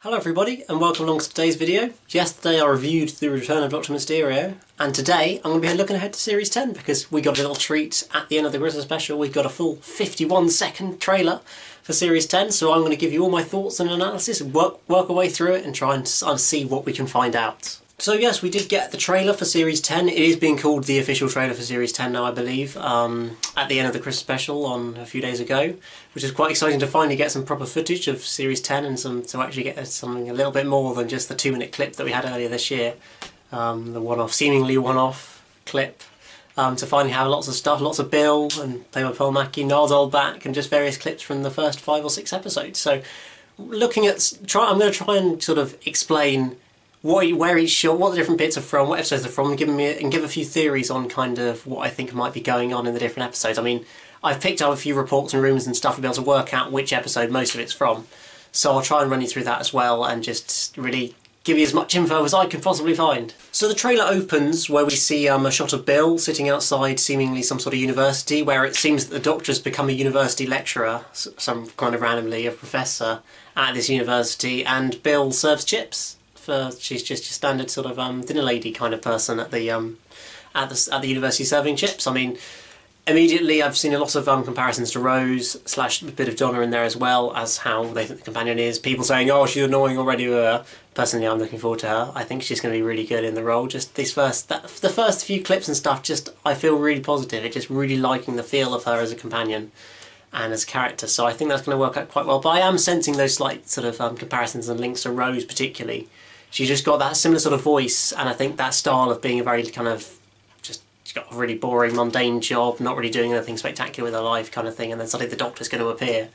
Hello everybody and welcome along to today's video. Yesterday I reviewed The Return of Dr. Mysterio, and today I'm going to be looking ahead to Series 10 because we got a little treat at the end of the Christmas special. We've got a full 51-second trailer for Series 10, so I'm going to give you all my thoughts and analysis and work our way through it and try and see what we can find out. So yes, we did get the trailer for Series 10. It is being called the official trailer for Series 10 now, I believe, at the end of the Christmas special on a few days ago, which is quite exciting to finally get some proper footage of Series 10 and to actually get something a little bit more than just the 2-minute clip that we had earlier this year, the seemingly one-off clip, to finally have lots of stuff, lots of Bill and played by Paul Mackie, Nardole back, and just various clips from the first 5 or 6 episodes. So looking at, I'm going to try and sort of explain where each shot, what the different bits are from, what episodes they're from, and give a few theories on kind of what I think might be going on in the different episodes. I mean, I've picked up a few reports and rumours and stuff to be able to work out which episode most of it's from. So I'll try and run you through that as well and just really give you as much info as I can possibly find. So the trailer opens where we see a shot of Bill sitting outside seemingly some sort of university, where it seems that the Doctor's become a university lecturer, some kind of randomly a professor at this university, and Bill serves chips. She's just your standard sort of dinner lady kind of person at the university serving chips. I mean, immediately I've seen a lot of comparisons to Rose / a bit of Donna in there as well as how they think the companion is. People saying, "Oh, she's annoying already." Personally, I'm looking forward to her. I think she's going to be really good in the role. Just the first few clips and stuff, I feel really positive. It's just really liking the feel of her as a companion and as a character. So I think that's going to work out quite well. But I am sensing those slight sort of comparisons and links to Rose particularly. She's just got that similar sort of voice, and I think that style of being a very kind of she's got a really boring, mundane job, not really doing anything spectacular with her life kind of thing, and then suddenly the Doctor's going to appear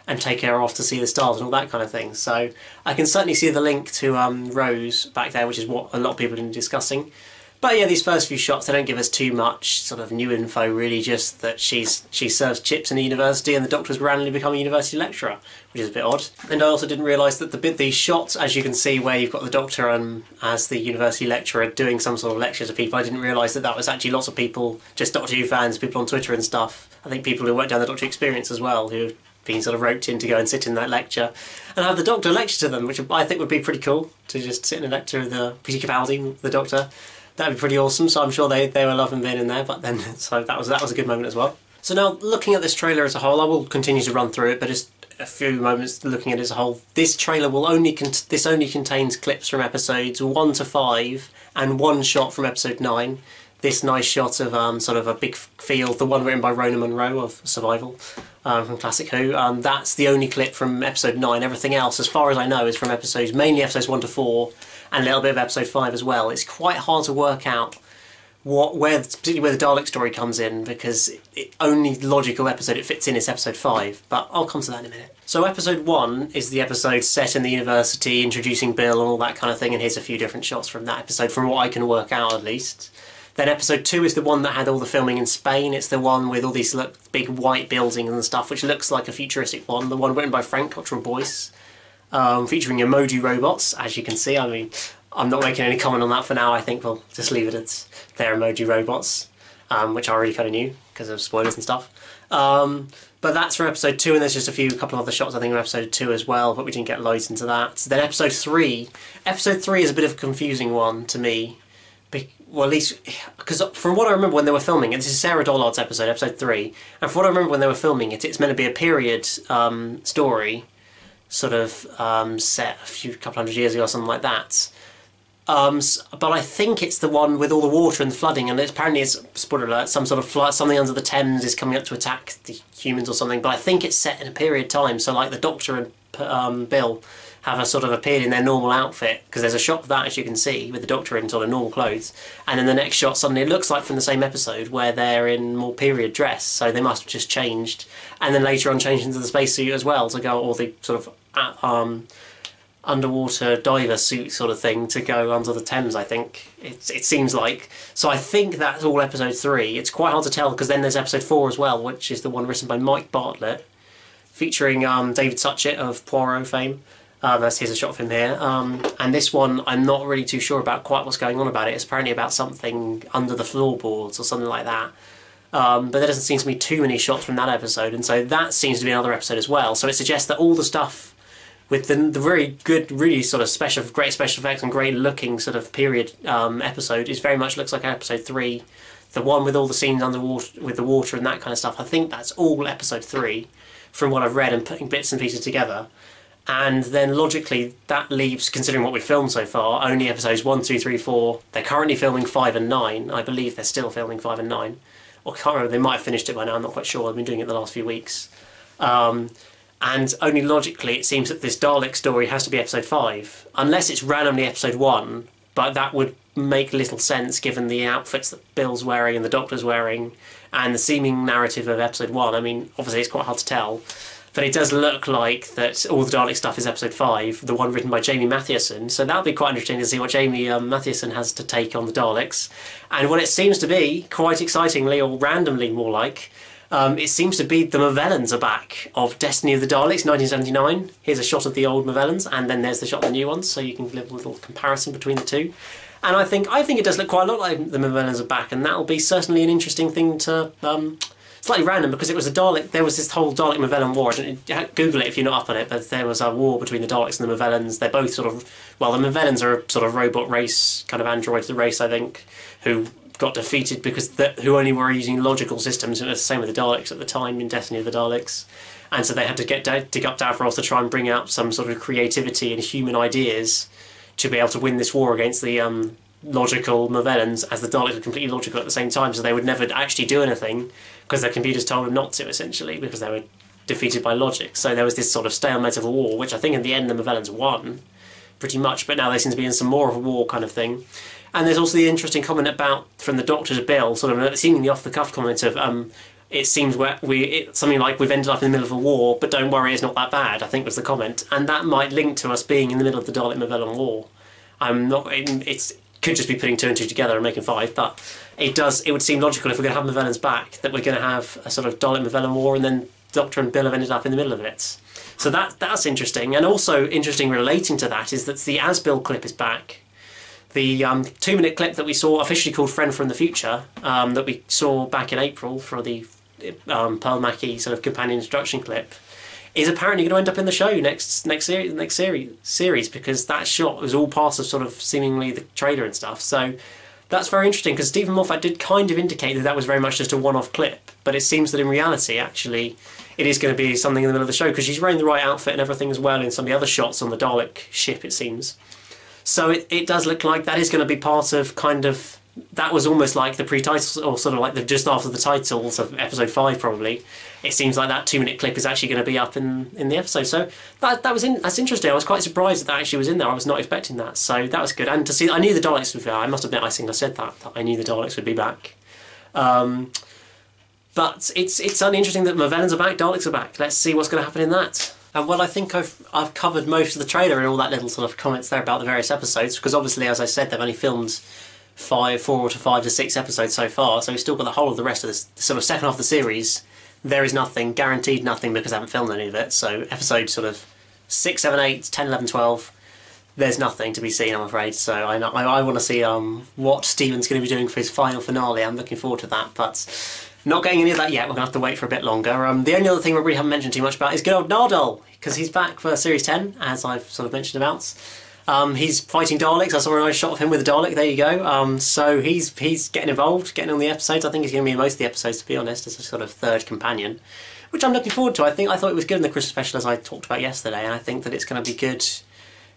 and take her off to see the stars and all that kind of thing. So I can certainly see the link to Rose back there, which is what a lot of people have been discussing. But yeah, these first few shots, they don't give us too much sort of new info, really, just that she serves chips in a university and the Doctor's randomly become a university lecturer, which is a bit odd. And I also didn't realise that these shots, as you can see, where you've got the Doctor as the university lecturer doing some sort of lecture to people, I didn't realise that was actually lots of people, just Doctor Who fans, people on Twitter and stuff. I think people who work down the Doctor Experience as well, who've been sort of roped in to go and sit in that lecture and have the Doctor lecture to them, which I think would be pretty cool, to just sit in a lecture with Peter Capaldi, the Doctor. That'd be pretty awesome, so I'm sure they were loving being in there, but then, so that was a good moment as well. So now, looking at this trailer as a whole, I will continue to run through it, but just a few moments looking at it as a whole. This trailer only contains clips from episodes 1 to 5, and one shot from episode 9. This nice shot of sort of a big field, the one written by Rona Munro of Survival, from Classic Who. That's the only clip from episode 9. Everything else, as far as I know, is from mainly episodes 1 to 4, and a little bit of episode 5 as well. It's quite hard to work out particularly where the Dalek story comes in, because the only logical episode it fits in is episode 5, but I'll come to that in a minute. So episode 1 is the episode set in the university, introducing Bill and all that kind of thing, and here's a few different shots from that episode, from what I can work out at least. Then episode 2 is the one that had all the filming in Spain. It's the one with all these big white buildings and stuff, which looks like a futuristic one. The one written by Frank Cottrell Boyce, featuring emoji robots, as you can see. I mean, I'm not making any comment on that for now. I think we'll just leave it as they're emoji robots, which I already kind of knew because of spoilers and stuff. But that's from episode 2, and there's just a couple of other shots I think from episode 2 as well, but we didn't get loads into that. Then episode 3 is a bit of a confusing one to me. Well, at least, because from what I remember when they were filming it, this is Sarah Dollard's episode 3, and from what I remember when they were filming it, it's meant to be a period story, sort of set a couple hundred years ago or something like that. But I think it's the one with all the water and the flooding, and apparently it's, spoiler alert, some sort of flood, something under the Thames is coming up to attack the humans or something, but I think it's set in a period time, so like the Doctor and Bill have a sort of appeared in their normal outfit, because there's a shot of that, as you can see, with the Doctor in sort of normal clothes, and then the next shot suddenly it looks like from the same episode where they're in more period dress, so they must have just changed, and then later on changed into the spacesuit as well to go, or the sort of underwater diver suit sort of thing to go under the Thames, I think. It seems like. So I think that's all episode 3. It's quite hard to tell, because then there's episode 4 as well, which is the one written by Mike Bartlett, featuring David Suchet of Poirot fame. Here's a shot of him here. And this one, I'm not really too sure about quite what's going on about it. It's apparently about something under the floorboards or something like that. But there doesn't seem to be too many shots from that episode, and so that seems to be another episode as well. So it suggests that all the stuff with the very good, really sort of great special effects and great looking sort of period episode. It very much looks like episode 3. The one with all the scenes underwater, with the water and that kind of stuff. I think that's all episode 3, from what I've read and putting bits and pieces together. And then logically, that leaves, considering what we've filmed so far, only episodes 1, 2, 3, 4. They're currently filming 5 and 9. I believe they're still filming 5 and 9. Or I can't remember, they might have finished it by now, I'm not quite sure. I've been doing it the last few weeks. And only logically, it seems that this Dalek story has to be episode 5. Unless it's randomly episode 1, but that would make little sense given the outfits that Bill's wearing and the Doctor's wearing, and the seeming narrative of episode 1. I mean, obviously it's quite hard to tell. But it does look like that all the Dalek stuff is episode 5, the one written by Jamie Mathieson. So that'll be quite interesting to see what Jamie Mathieson has to take on the Daleks. And what it seems to be, quite excitingly, or randomly more like, it seems to be the Movellans are back, of Destiny of the Daleks, 1979. Here's a shot of the old Movellans, and then there's the shot of the new ones, so you can give a little comparison between the two. And I think it does look quite a lot like the Movellans are back, and that'll be certainly an interesting thing to... slightly random, because it was a Dalek. There was this whole Dalek Movellan war. Google it if you're not up on it, but there was a war between the Daleks and the Movellans. They're both sort of, well, the Movellans are a sort of robot race, kind of android race, I think, who got defeated because who only were using logical systems. It was the same with the Daleks at the time in Destiny of the Daleks, and so they had to dig up Davros to try and bring out some sort of creativity and human ideas to be able to win this war against the logical Movellans, as the Daleks were completely logical at the same time, so they would never actually do anything because their computers told them not to, essentially, because they were defeated by logic. So there was this sort of stalemate of a war, which I think in the end the Movellans won, pretty much, but now they seem to be in some more of a war kind of thing. And there's also the interesting comment about, from the Doctor to Bill, sort of a seemingly off-the-cuff comment of, it seems something like we've ended up in the middle of a war, but don't worry, it's not that bad, I think was the comment. And that might link to us being in the middle of the Dalek-Movellan war. It could just be putting 2 and 2 together and making 5, but it would seem logical if we're going to have Movellans back, that we're going to have a sort of Dalek-Movellan war, and then Doctor and Bill have ended up in the middle of it. So that's interesting. And also interesting relating to that is that the asBill clip is back. The 2-minute clip that we saw, officially called Friend from the Future, that we saw back in April for the Pearl Mackie sort of companion introduction clip, is apparently going to end up in the show next series, because that shot was all part of sort of seemingly the trailer and stuff. So that's very interesting, because Stephen Moffat did kind of indicate that was very much just a one-off clip, but it seems that in reality, actually, it is going to be something in the middle of the show, because she's wearing the right outfit and everything as well in some of the other shots on the Dalek ship, it seems. So it does look like that is going to be part of kind of... That was almost like the pre-titles, or sort of like just after the titles of episode 5, probably. It seems like that 2-minute clip is actually going to be up in the episode. So that's interesting. I was quite surprised that actually was in there. I was not expecting that. So that was good. And to see, I knew the Daleks would be back. I must admit, I think I said that I knew the Daleks would be back. But it's interesting that Movellans are back, Daleks are back. Let's see what's going to happen in that. And well, I think I've covered most of the trailer and all that little sort of comments there about the various episodes, because obviously, as I said, they've only filmed 4 to 5 to 6 episodes so far, so we've still got the whole of the rest of this sort of second half of the series. There is nothing, guaranteed nothing, because I haven't filmed any of it. So episodes sort of 6, 7, 8, 10, 11, 12, there's nothing to be seen, I'm afraid. So I want to see what Stephen's going to be doing for his final finale. I'm looking forward to that, but not getting any of that yet. We're going to have to wait for a bit longer. The only other thing we really haven't mentioned too much about is good old Nardole, because he's back for Series 10, as I've sort of mentioned about. He's fighting Daleks. I saw a nice shot of him with a Dalek. There you go. So he's getting involved, getting on the episodes. I think he's going to be in most of the episodes, to be honest, as a sort of third companion, which I'm looking forward to. I thought it was good in the Christmas special, as I talked about yesterday, and I think that it's going to be good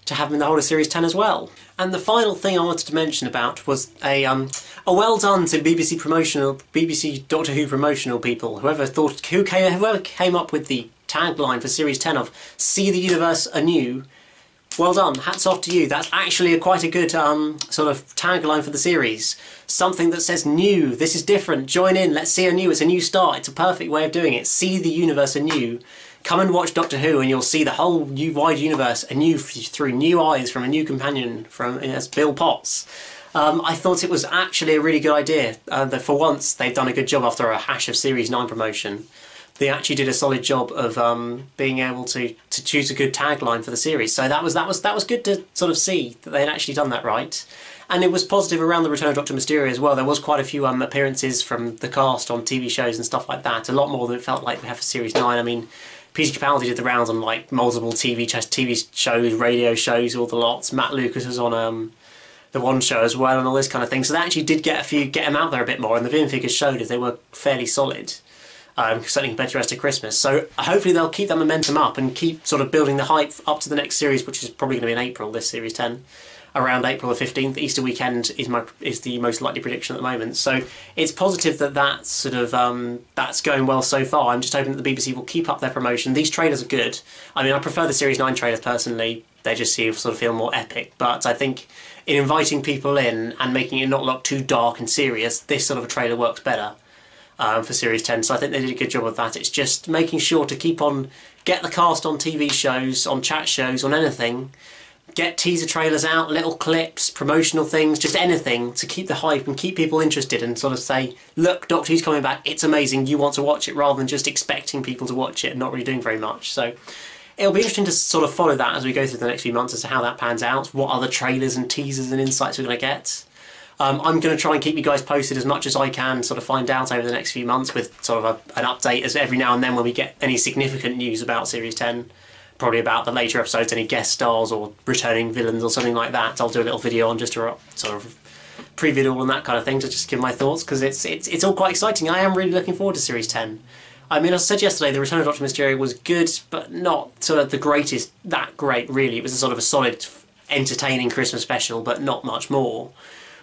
to have him in the whole of Series 10 as well. And the final thing I wanted to mention about was a well done to BBC Doctor Who promotional people, whoever came up with the tagline for Series 10 of "See the Universe Anew." Well done, hats off to you. That's actually quite a good sort of tagline for the series. Something that says new, this is different, join in, let's see anew, it's a new start, it's a perfect way of doing it. See the universe anew. Come and watch Doctor Who and you'll see the whole new wide universe anew through new eyes from a new companion, from Bill Potts. I thought it was actually a really good idea. That for once they've done a good job after a hash of Series 9 promotion. They actually did a solid job of being able to choose a good tagline for the series. So that was good to sort of see that they had actually done that right. And it was positive around the return of Dr. Mysterio as well. There was quite a few appearances from the cast on TV shows and stuff like that. A lot more than it felt like we have for Series 9. I mean, Peter Capaldi did the rounds on like multiple TV shows, radio shows, all the lots. Matt Lucas was on the One Show as well, and all this kind of thing. So they actually did get them out there a bit more, and the viewing figures showed it. They were fairly solid, certainly compared to the rest of Christmas. So hopefully they'll keep that momentum up and keep sort of building the hype up to the next series, which is probably going to be in April. This series 10. Around April the 15th, Easter weekend is the most likely prediction at the moment. So it's positive that that's sort of that's going well so far. I'm just hoping that the BBC will keep up their promotion. These trailers are good. I mean, I prefer the Series 9 trailers personally. They just sort of feel more epic. But I think in inviting people in and making it not look too dark and serious, this sort of a trailer works better for Series 10. So I think they did a good job of that. It's just making sure to get the cast on TV shows, on chat shows, on anything. Get teaser trailers out, little clips, promotional things, just anything to keep the hype and keep people interested and sort of say, look, Doctor Who's coming back, it's amazing, you want to watch it, rather than just expecting people to watch it and not really doing very much. So it'll be interesting to sort of follow that as we go through the next few months as to how that pans out, what other trailers and teasers and insights we're going to get. I'm going to try and keep you guys posted as much as I can, sort of find out over the next few months with sort of an update as every now and then when we get any significant news about Series 10. Probably about the later episodes, any guest stars or returning villains or something like that. I'll do a little video on just to sort of preview it all and that kind of thing to just give my thoughts, because it's all quite exciting. I am really looking forward to Series 10. I mean, as I said yesterday, the Return of Dr. Mysterio was good, but not sort of that great really. It was a sort of a solid, entertaining Christmas special, but not much more.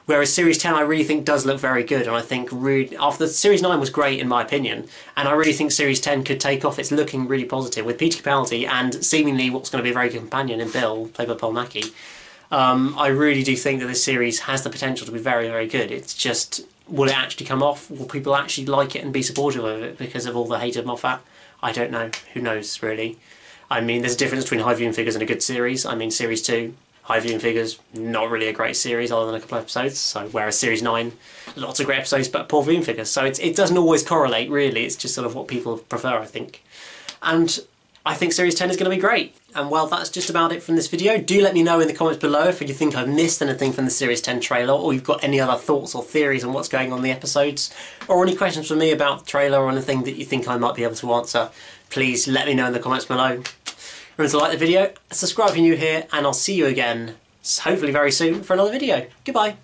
Whereas Series 10 I really think does look very good, and I think really, after Series 9 was great in my opinion, and I really think Series 10 could take off. It's looking really positive with Peter Capaldi and seemingly what's going to be a very good companion in Bill, played by Paul Mackie. I really do think that this series has the potential to be very, very good. It's just, will it actually come off? Will people actually like it and be supportive of it because of all the hate of Moffat? I don't know. Who knows, really? I mean, there's a difference between high viewing figures and a good series. I mean, Series 2... high viewing figures, not really a great series other than a couple of episodes. So whereas Series 9, lots of great episodes but poor viewing figures. So it doesn't always correlate really. It's just sort of what people prefer, I think. And I think Series 10 is going to be great. And well, that's just about it from this video. Do let me know in the comments below if you think I've missed anything from the Series 10 trailer, or you've got any other thoughts or theories on what's going on in the episodes, or any questions from me about the trailer or anything that you think I might be able to answer. Please let me know in the comments below. Remember to like the video, subscribe if you're new here, and I'll see you again, hopefully very soon, for another video. Goodbye.